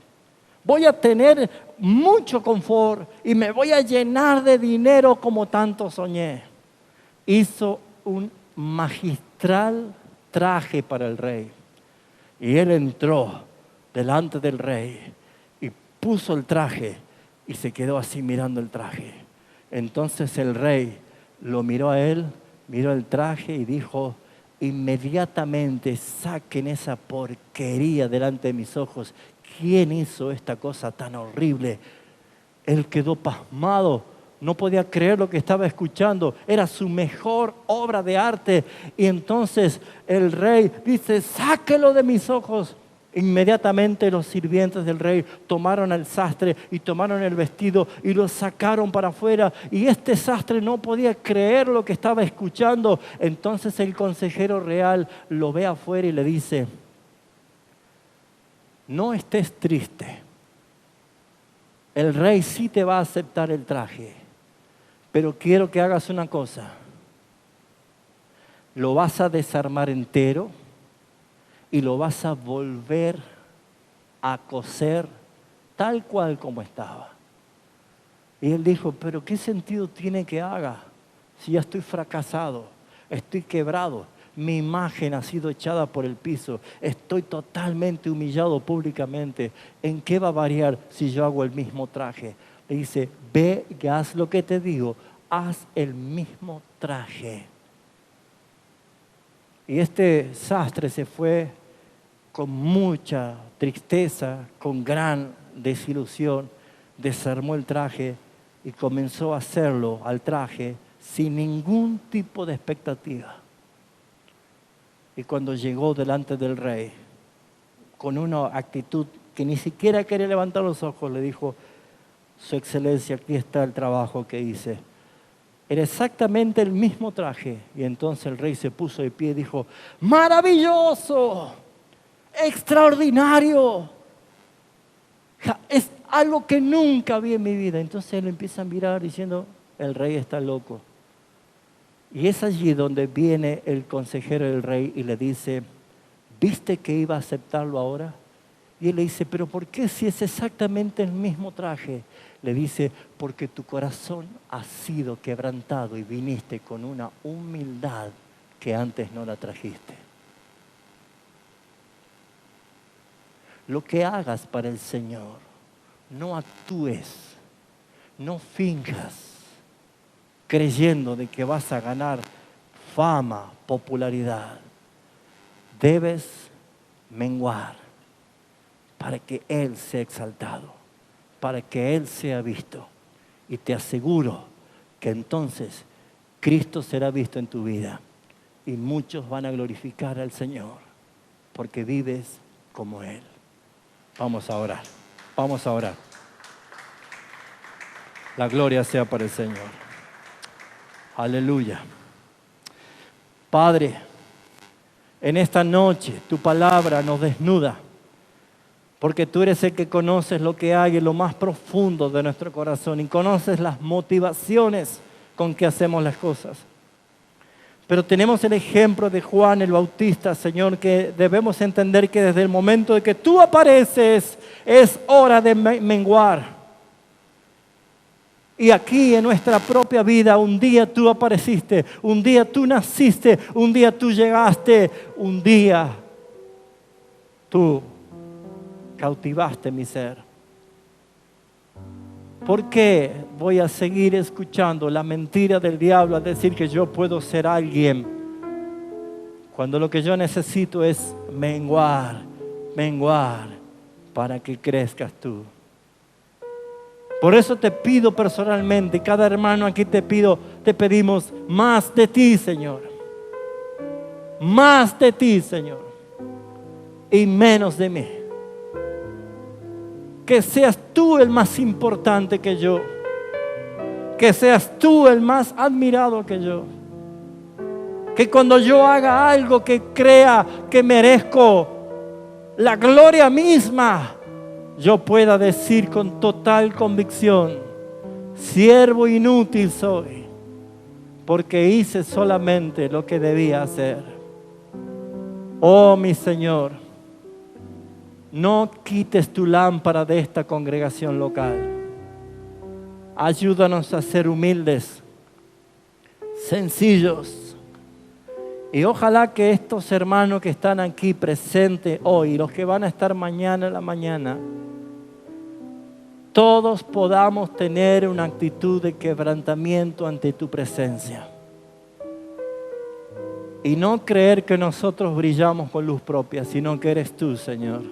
Voy a tener mucho confort y me voy a llenar de dinero como tanto soñé. Hizo un magistral traje para el rey. Y él entró delante del rey y puso el traje y se quedó así mirando el traje. Entonces el rey lo miró a él, miró el traje y dijo, inmediatamente saquen esa porquería delante de mis ojos. ¿Quién hizo esta cosa tan horrible? Él quedó pasmado, no podía creer lo que estaba escuchando. Era su mejor obra de arte. Y entonces el rey dice, sáquelo de mis ojos. Inmediatamente los sirvientes del rey tomaron al sastre y tomaron el vestido y lo sacaron para afuera. Y este sastre no podía creer lo que estaba escuchando. Entonces el consejero real lo ve afuera y le dice, no estés triste. El rey sí te va a aceptar el traje, pero quiero que hagas una cosa. Lo vas a desarmar entero y lo vas a volver a coser tal cual como estaba. Y él dijo, pero ¿qué sentido tiene que haga si ya estoy fracasado, estoy quebrado? Mi imagen ha sido echada por el piso. Estoy totalmente humillado públicamente. ¿En qué va a variar si yo hago el mismo traje? Le dice, ve y haz lo que te digo. Haz el mismo traje. Y este sastre se fue con mucha tristeza, con gran desilusión. Desarmó el traje y comenzó a hacerlo al traje sin ningún tipo de expectativa. Y cuando llegó delante del rey, con una actitud que ni siquiera quería levantar los ojos, le dijo, Su Excelencia, aquí está el trabajo que hice. Era exactamente el mismo traje. Y entonces el rey se puso de pie y dijo, ¡maravilloso! ¡Extraordinario! Es algo que nunca vi en mi vida. Entonces él empieza a mirar diciendo, el rey está loco. Y es allí donde viene el consejero del rey y le dice, ¿viste que iba a aceptarlo ahora? Y él le dice, ¿pero por qué si es exactamente el mismo traje? Le dice, porque tu corazón ha sido quebrantado y viniste con una humildad que antes no la trajiste. Lo que hagas para el Señor, no actúes, no finjas, creyendo de que vas a ganar fama, popularidad. Debes menguar para que Él sea exaltado, para que Él sea visto. Y te aseguro que entonces Cristo será visto en tu vida y muchos van a glorificar al Señor porque vives como Él. Vamos a orar, vamos a orar. La gloria sea para el Señor. Aleluya. Padre, en esta noche tu palabra nos desnuda, porque tú eres el que conoces lo que hay en lo más profundo de nuestro corazón y conoces las motivaciones con que hacemos las cosas. Pero tenemos el ejemplo de Juan el Bautista, Señor, que debemos entender que desde el momento de que tú apareces es hora de menguar. Y aquí en nuestra propia vida, un día tú apareciste, un día tú naciste, un día tú llegaste, un día tú cautivaste mi ser. ¿Por qué voy a seguir escuchando la mentira del diablo al decir que yo puedo ser alguien? Cuando lo que yo necesito es menguar para que crezcas tú. Por eso te pido personalmente, cada hermano aquí te pedimos más de ti, Señor. Más de ti, Señor, y menos de mí. Que seas tú el más importante que yo. Que seas tú el más admirado que yo. Que cuando yo haga algo que crea que merezco la gloria misma, yo pueda decir con total convicción: siervo inútil soy, porque hice solamente lo que debía hacer. Oh, mi Señor, no quites tu lámpara de esta congregación local. Ayúdanos a ser humildes, sencillos. Y ojalá que estos hermanos que están aquí presentes hoy, los que van a estar mañana en la mañana, todos podamos tener una actitud de quebrantamiento ante tu presencia. Y no creer que nosotros brillamos con luz propia, sino que eres tú, Señor.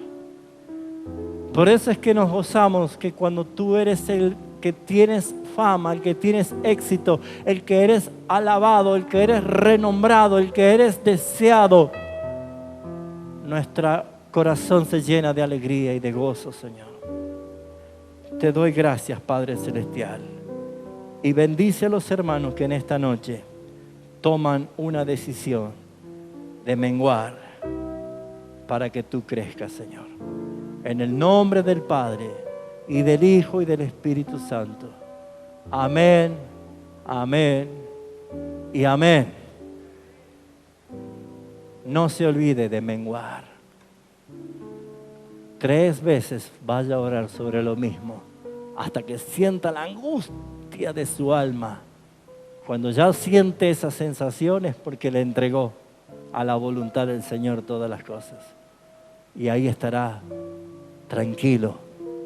Por eso es que nos gozamos que cuando tú eres el que tienes fama, el que tienes éxito, el que eres alabado, el que eres renombrado, el que eres deseado, nuestro corazón se llena de alegría y de gozo, Señor. Te doy gracias, Padre Celestial, y bendice a los hermanos que en esta noche toman una decisión de menguar para que tú crezcas, Señor. En el nombre del Padre, y del Hijo, y del Espíritu Santo. Amén, amén y amén. No se olvide de menguar. 3 veces vaya a orar sobre lo mismo, hasta que sienta la angustia de su alma. Cuando ya siente esas sensaciones, porque le entregó a la voluntad del Señor todas las cosas. Y ahí estará tranquilo,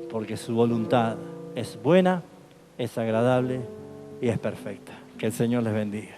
porque su voluntad es buena, es agradable y es perfecta. Que el Señor les bendiga.